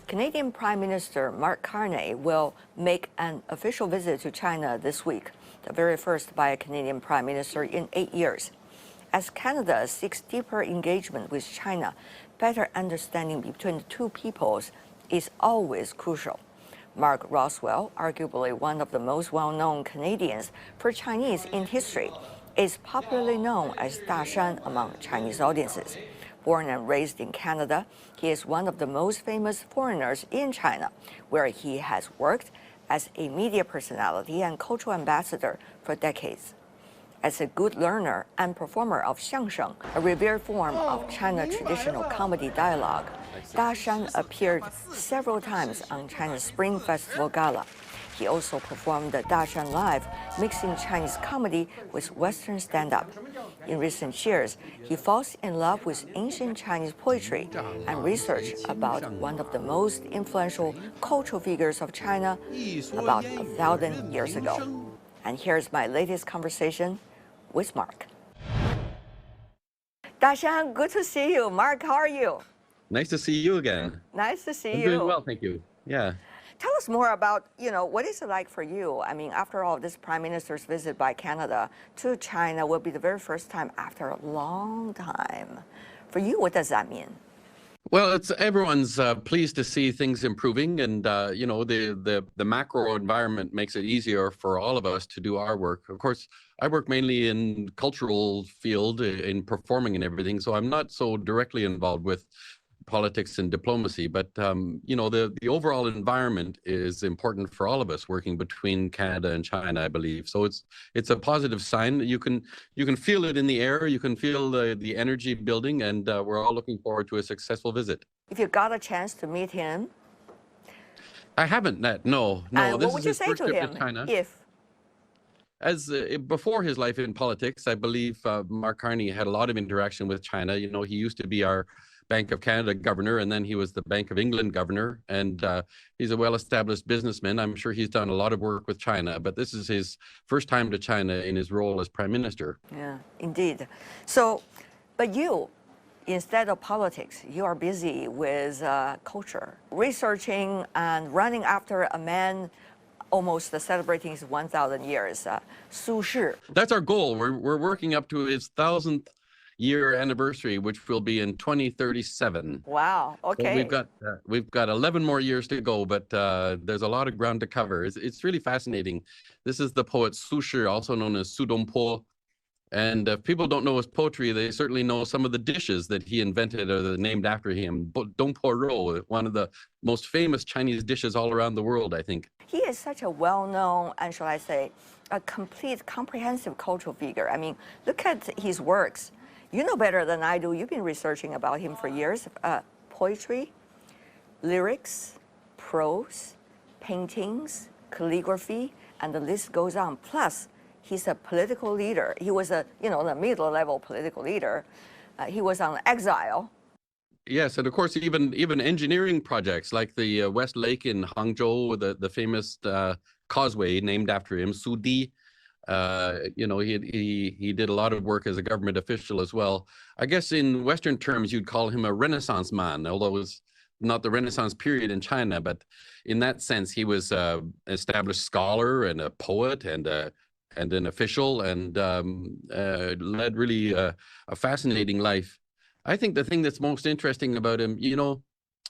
Canadian Prime Minister Mark Carney will make an official visit to China this week, the very first by a Canadian Prime Minister in 8 years. As Canada seeks deeper engagement with China, better understanding between the two peoples is always crucial. Mark Rowswell, arguably one of the most well-known Canadians for Chinese in history, is popularly known as Dashan among Chinese audiences. Born and raised in Canada, he is one of the most famous foreigners in China, where he has worked as a media personality and cultural ambassador for decades. As a good learner and performer of Xiangsheng, a revered form of China traditional comedy dialogue, Dashan appeared several times on China's Spring Festival Gala. He also performed the Dashan Live, mixing Chinese comedy with Western stand-up. In recent years, he falls in love with ancient Chinese poetry and research about one of the most influential cultural figures of China about 1,000 years ago. And here's my latest conversation with Mark. Dashan, good to see you. Mark, how are you? Nice to see you again. Nice to see I'm you. doing well, thank you. Yeah. Tell us more about, what is it like for you? I mean, after all, this Prime Minister's visit by Canada to China will be the very first time after a long time. For you, what does that mean? Well, everyone's pleased to see things improving, and the macro environment makes it easier for all of us to do our work. Of course, I work mainly in cultural field, in performing and everything, so I'm not so directly involved with politics and diplomacy, but the overall environment is important for all of us working between Canada and China, I believe. So it's a positive sign. You can feel it in the air, you can feel the energy building, and we're all looking forward to a successful visit. If you got a chance to meet him, I haven't yet. No. and This what would is you his say first to trip him to China. if? As before his life in politics, I believe Mark Carney had a lot of interaction with China. He used to be our Bank of Canada governor, and then he was the Bank of England governor, and he's a well-established businessman. I'm sure he's done a lot of work with China, but this is his first time to China in his role as Prime Minister. Yeah, indeed. So, but you, instead of politics, you are busy with culture, researching and running after a man almost celebrating his 1,000 years, Su Shi. That's our goal. We're working up to his 1,000th year anniversary, which will be in 2037. Wow. Okay. So we've got 11 more years to go, but there's a lot of ground to cover. It's really fascinating. This is the poet Su Shi, also known as Su Dongpo. And if people don't know his poetry, they certainly know some of the dishes that he invented or named after him. Dongpo Rou, one of the most famous Chinese dishes all around the world, I think. He is such a well-known and, shall I say, a complete, comprehensive cultural figure. I mean, look at his works. You know better than I do. You've been researching about him for years. Poetry, lyrics, prose, paintings, calligraphy, and the list goes on. Plus, he's a political leader. He was the middle-level political leader. He was on exile. Yes, and of course, even engineering projects like the West Lake in Hangzhou, the famous causeway named after him, Su Di. He did a lot of work as a government official as well. I guess in Western terms, you'd call him a Renaissance man, although it was not the Renaissance period in China. But in that sense, he was an established scholar and a poet and an official, and led really a fascinating life. I think the thing that's most interesting about him,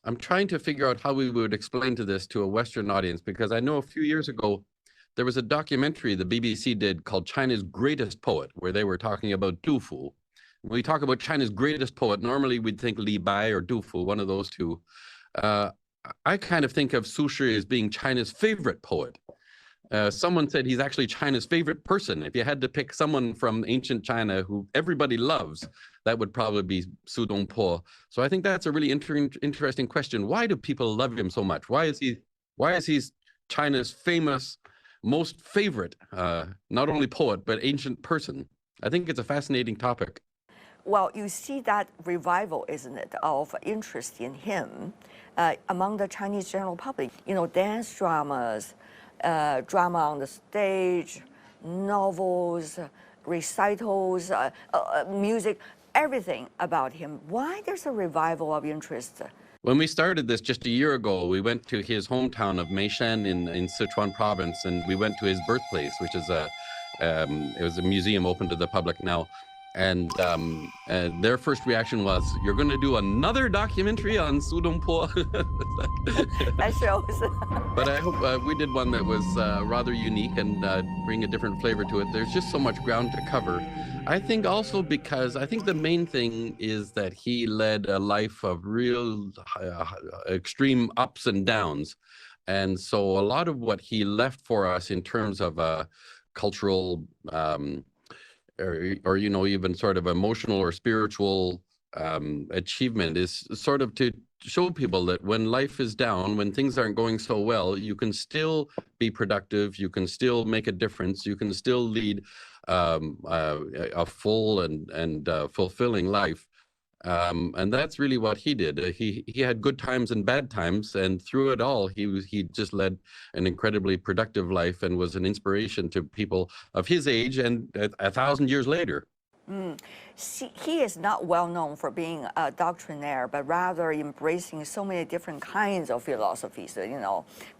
I'm trying to figure out how we would explain to a Western audience, because I know a few years ago, there was a documentary the BBC did called China's Greatest Poet, where they were talking about Du Fu. When we talk about China's greatest poet, normally we'd think Li Bai or Du Fu, one of those two. I kind of think of Su Shi as being China's favorite poet. Someone said he's actually China's favorite person. If you had to pick someone from ancient China who everybody loves, that would probably be Su Dongpo. So I think that's a really interesting question. Why do people love him so much? Why is he China's famous, most favorite, not only poet, but ancient person? I think it's a fascinating topic. Well, you see that revival, isn't it, of interest in him among the Chinese general public. Dance dramas, drama on the stage, novels, recitals, music, everything about him. Why there's a revival of interest When we started this just a year ago, we went to his hometown of Meishan in Sichuan province, and we went to his birthplace, which is it was a museum open to the public now. And their first reaction was, "You're going to do another documentary on Su Dongpo?" That shows. But I hope we did one that was rather unique and bring a different flavor to it. There's just so much ground to cover. I think also because I think the main thing is that he led a life of real extreme ups and downs. And so a lot of what he left for us in terms of cultural or even sort of emotional or spiritual achievement is sort of to show people that when life is down, when things aren't going so well, you can still be productive, you can still make a difference, you can still lead a full and fulfilling life. And that's really what he did. He had good times and bad times, and through it all, he just led an incredibly productive life and was an inspiration to people of his age and 1,000 years later. He is not well known for being a doctrinaire, but rather embracing so many different kinds of philosophies,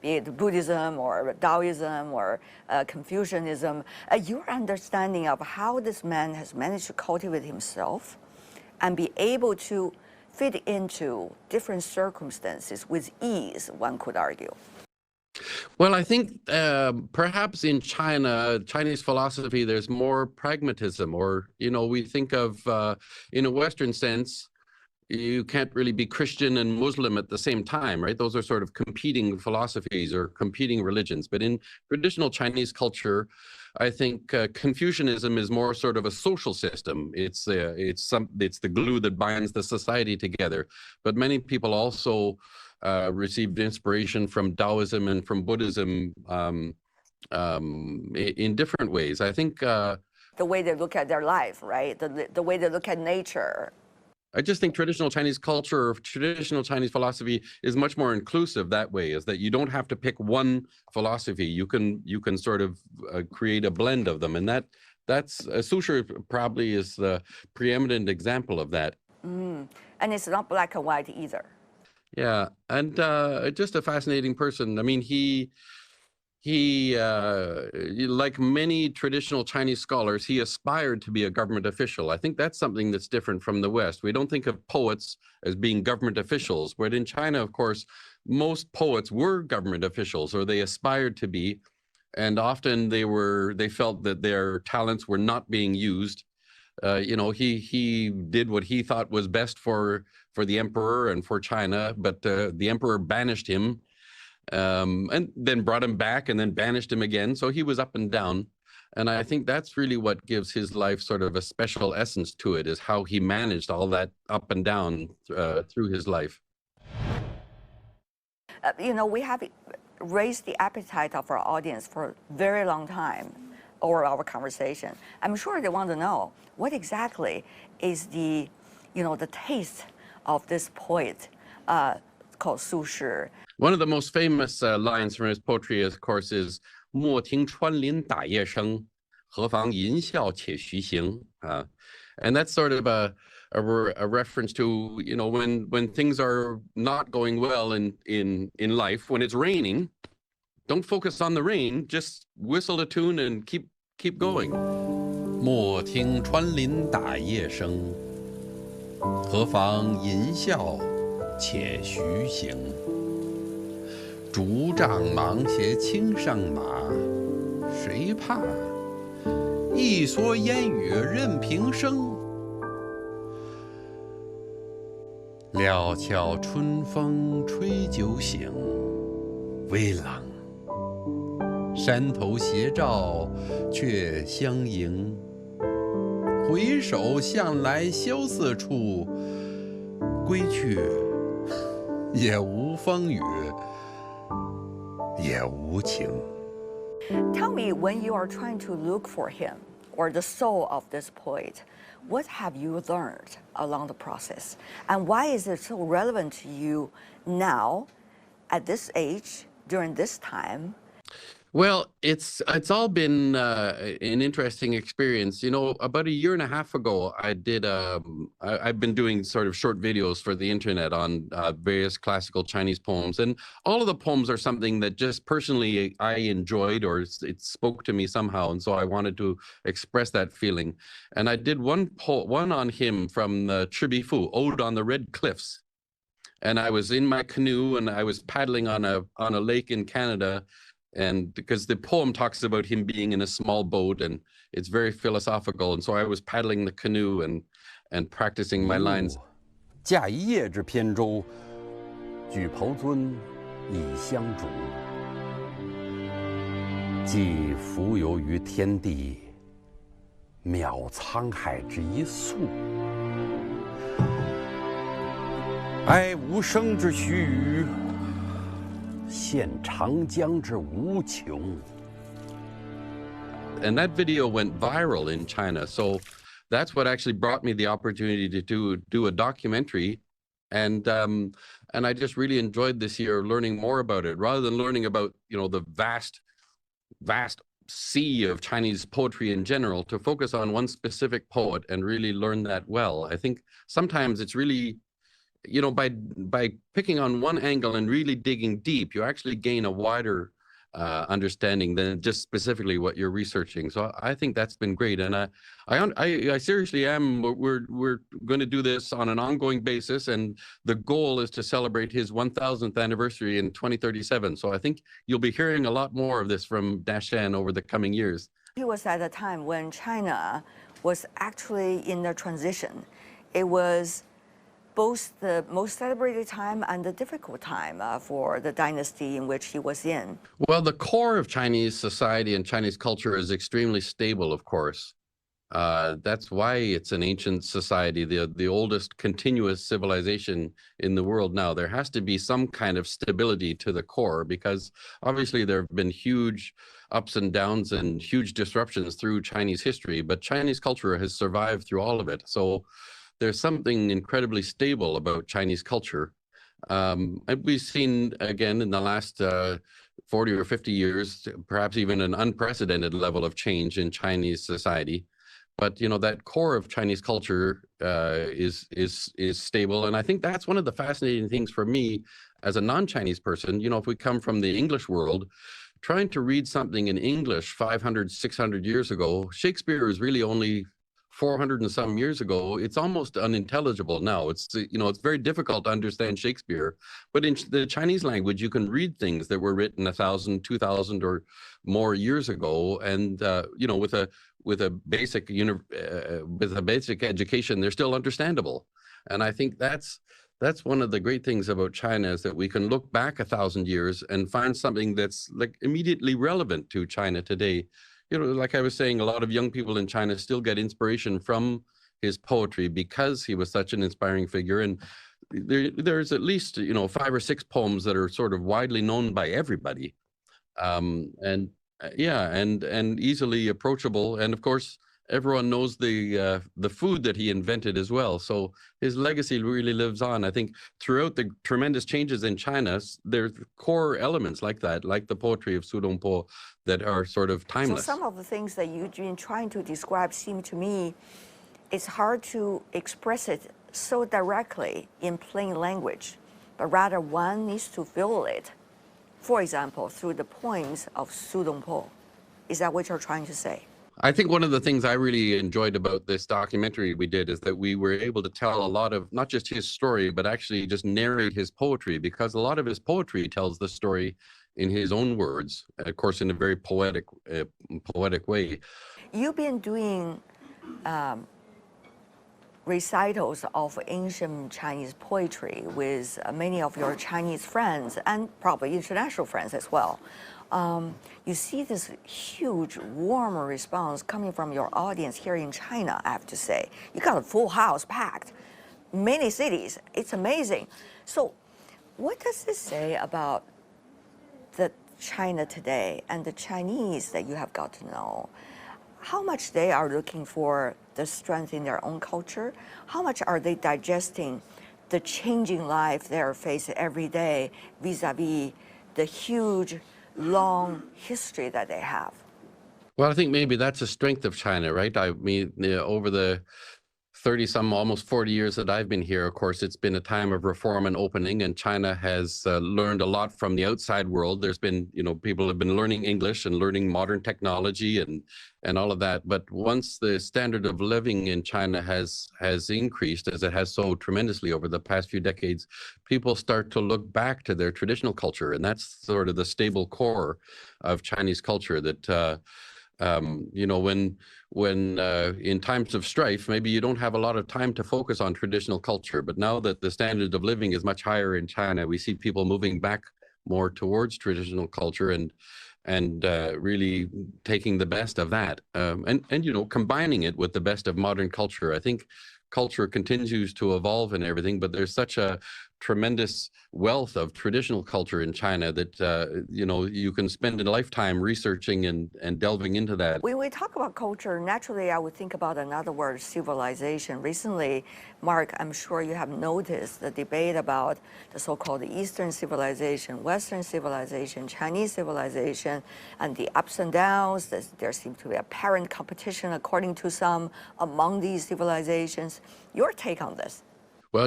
be it Buddhism or Taoism or Confucianism. Your understanding of how this man has managed to cultivate himself and be able to fit into different circumstances with ease, one could argue. Well, I think perhaps in Chinese philosophy, there's more pragmatism, or, we think of, in a Western sense, you can't really be Christian and Muslim at the same time, right? Those are sort of competing philosophies or competing religions. But in traditional Chinese culture, I think Confucianism is more sort of a social system. It's the glue that binds the society together. But many people also received inspiration from Taoism and from Buddhism in different ways. I think the way they look at their life, right? The way they look at nature. I just think traditional Chinese culture or traditional Chinese philosophy is much more inclusive that way, is that you don't have to pick one philosophy. You can sort of create a blend of them. And that's Su Shi probably is the preeminent example of that. And it's not black and white either. Yeah, and just a fascinating person. I mean, he like many traditional Chinese scholars, he aspired to be a government official. I think that's something that's different from the West. We don't think of poets as being government officials, but in China, of course, most poets were government officials, or they aspired to be, and often they felt that their talents were not being used. He did what he thought was best for the emperor and for China, but the emperor banished him, and then brought him back and then banished him again. So he was up and down. And I think that's really what gives his life sort of a special essence to it, is how he managed all that up and down through his life. We have raised the appetite of our audience for a very long time over our conversation. I'm sure they want to know what exactly is the taste of this poet called Su Shi. One of the most famous lines from his poetry, of course, is "莫听穿林打叶声，何妨吟啸且徐行." And that's sort of a reference to, when things are not going well in life, when it's raining, don't focus on the rain, just whistle a tune and keep going. 莫听穿林打叶声，何妨吟啸且徐行。竹杖芒鞋轻上马，谁怕？一蓑烟雨任平生。料峭春风吹酒醒，微冷。山头斜照却相迎，回首向来萧瑟处，归去，也无风雨，也无晴。 Tell me, when you are trying to look for him or the soul of this poet, what have you learned along the process? And why is it so relevant to you now, at this age, during this time? Well, it's all been an interesting experience. You know, about a year and a half ago, I've been doing sort of short videos for the internet on various classical Chinese poems, and all of the poems are something that just personally I enjoyed, or it spoke to me somehow, and so I wanted to express that feeling. And I did one on him from the Chi Fu, Ode on the Red Cliffs. And I was in my canoe and I was paddling on a lake in Canada, and because the poem talks about him being in a small boat and it's very philosophical, and so I was paddling the canoe and practicing my lines. 驾一叶之扁舟，举匏樽以相逐。寄蜉蝣于天地，渺沧海之一粟。哀吾生之须臾，羡长江之无穷。 And that video went viral in China, so that's what actually brought me the opportunity to do a documentary, and I just really enjoyed this year learning more about it, rather than learning about, you know, the vast sea of Chinese poetry in general, to focus on one specific poet and really learn that well. I think sometimes it's really, you know, by picking on one angle and really digging deep, you actually gain a wider understanding than just specifically what you're researching. So I think that's been great, and I seriously am. We're going to do this on an ongoing basis, and the goal is to celebrate his 1000th anniversary in 2037. So I think you'll be hearing a lot more of this from Dashan over the coming years. It was at a time when China was actually in a transition. It was both the most celebrated time and the difficult time for the dynasty in which he was in. Well, the core of Chinese society and Chinese culture is extremely stable, of course. That's why it's an ancient society, the oldest continuous civilization in the world now. There has to be some kind of stability to the core, because obviously there have been huge ups and downs and huge disruptions through Chinese history, but Chinese culture has survived through all of it. So there's something incredibly stable about Chinese culture. And we've seen, again, in the last 40 or 50 years, perhaps even an unprecedented level of change in Chinese society. But, you know, that core of Chinese culture is stable. And I think that's one of the fascinating things for me as a non-Chinese person. You know, if we come from the English world, trying to read something in English 500, 600 years ago, Shakespeare is really only 400 and some years ago. It's almost unintelligible now. It's, you know, it's very difficult to understand Shakespeare. But in the Chinese language, you can read things that were written 1,000, 2,000 or more years ago, and you know, with a basic education, they're still understandable. And I think that's one of the great things about China, is that we can look back 1,000 years and find something that's like immediately relevant to China today. You know, like I was saying, a lot of young people in China still get inspiration from his poetry because he was such an inspiring figure. And there's at least, you know, 5 or 6 poems that are sort of widely known by everybody, and yeah, and easily approachable. And of course, everyone knows the food that he invented as well. So his legacy really lives on. I think throughout the tremendous changes in China, there's core elements like that, like the poetry of Su Po, that are sort of timeless. So some of the things that you've been trying to describe seem to me it's hard to express it so directly in plain language, but rather one needs to feel it. For example, through the poems of Su Po. Is that what you're trying to say? I think one of the things I really enjoyed about this documentary we did is that we were able to tell a lot of, not just his story, but actually just narrate his poetry, because a lot of his poetry tells the story in his own words, of course, in a very poetic way. You've been doing recitals of ancient Chinese poetry with many of your Chinese friends and probably international friends as well. You see this huge, warm response coming from your audience here in China, I have to say. You got a full house packed, many cities. It's amazing. So what does this say about the China today and the Chinese that you have got to know? How much they are looking for the strength in their own culture? How much are they digesting the changing life they are facing every day vis-a-vis the huge long history that they have. Well, I think maybe that's a strength of China, right? I mean, over the 30 some, almost 40 years that I've been here, of course, it's been a time of reform and opening, and China has learned a lot from the outside world. There's been, people have been learning English and learning modern technology and all of that. But once the standard of living in China has increased, as it has so tremendously over the past few decades, people start to look back to their traditional culture. And that's sort of the stable core of Chinese culture that, when in times of strife, maybe you don't have a lot of time to focus on traditional culture. But now that the standard of living is much higher in China, we see people moving back more towards traditional culture and really taking the best of that, and combining it with the best of modern culture. I think culture continues to evolve and everything, but there's such a tremendous wealth of traditional culture in China that you can spend a lifetime researching and delving into that. When we talk about culture, naturally I would think about another word, civilization. Recently, Mark, I'm sure you have noticed the debate about the so-called Eastern civilization, Western civilization, Chinese civilization, and the ups and downs. There seems to be apparent competition, according to some, among these civilizations. Your take on this? Well,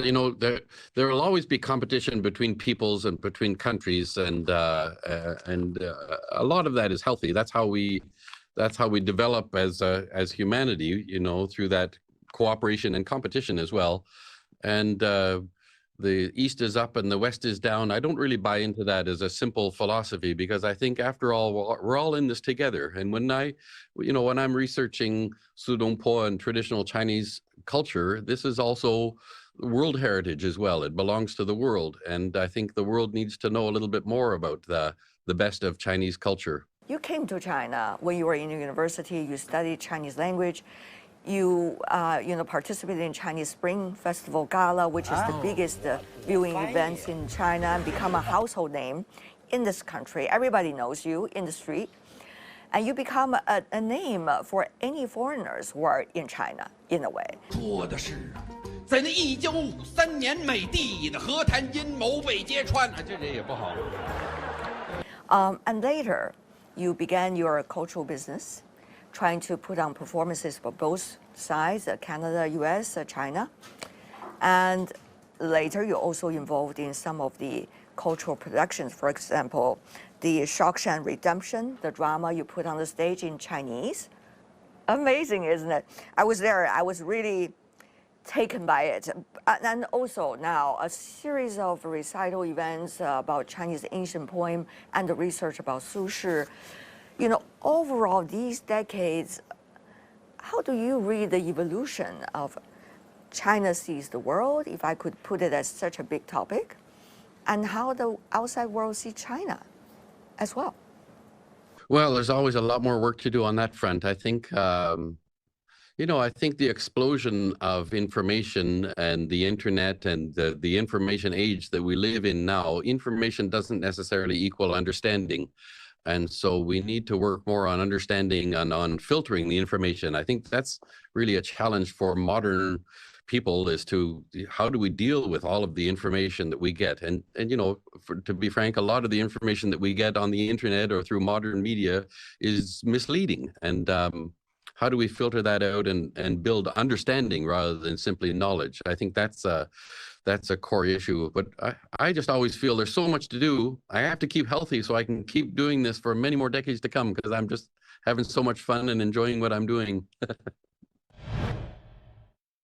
there will always be competition between peoples and between countries, and a lot of that is healthy. That's how we develop as humanity, through that cooperation and competition as well. And the East is up and the West is down. I don't really buy into that as a simple philosophy, because I think after all, we're all in this together. And when I'm researching Su Po and traditional Chinese culture, this is also world heritage as well. It belongs to the world, and I think the world needs to know a little bit more about the best of Chinese culture. You came to China when you were in university. You studied Chinese language. You participated in Chinese Spring Festival Gala, which is the biggest viewing events in China, and become a household name in this country. Everybody knows you in the street, and you become a name for any foreigners who are in China, in a way. 在那1953年美帝的和谈阴谋被揭穿，这也不好。And later, you began your cultural business, trying to put on performances for both sides, Canada, US, China. And later, you're also involved in some of the cultural productions. For example, the Xiangsheng Redemption, the drama you put on the stage in Chinese. Amazing, isn't it? I was there. I was really taken by it. And also now a series of recital events about Chinese ancient poem and the research about Su Shi. Overall, these decades, how do you read the evolution of China sees the world, if I could put it as such a big topic, and how the outside world sees China as well? Well, there's always a lot more work to do on that front. I think I think the explosion of information and the internet and the information age that we live in now, information doesn't necessarily equal understanding. And so we need to work more on understanding and on filtering the information. I think that's really a challenge for modern people, is how do we deal with all of the information that we get? And to be frank, a lot of the information that we get on the internet or through modern media is misleading. And how do we filter that out and build understanding rather than simply knowledge? I think that's a core issue. But I just always feel there's so much to do. I have to keep healthy so I can keep doing this for many more decades to come, because I'm just having so much fun and enjoying what I'm doing.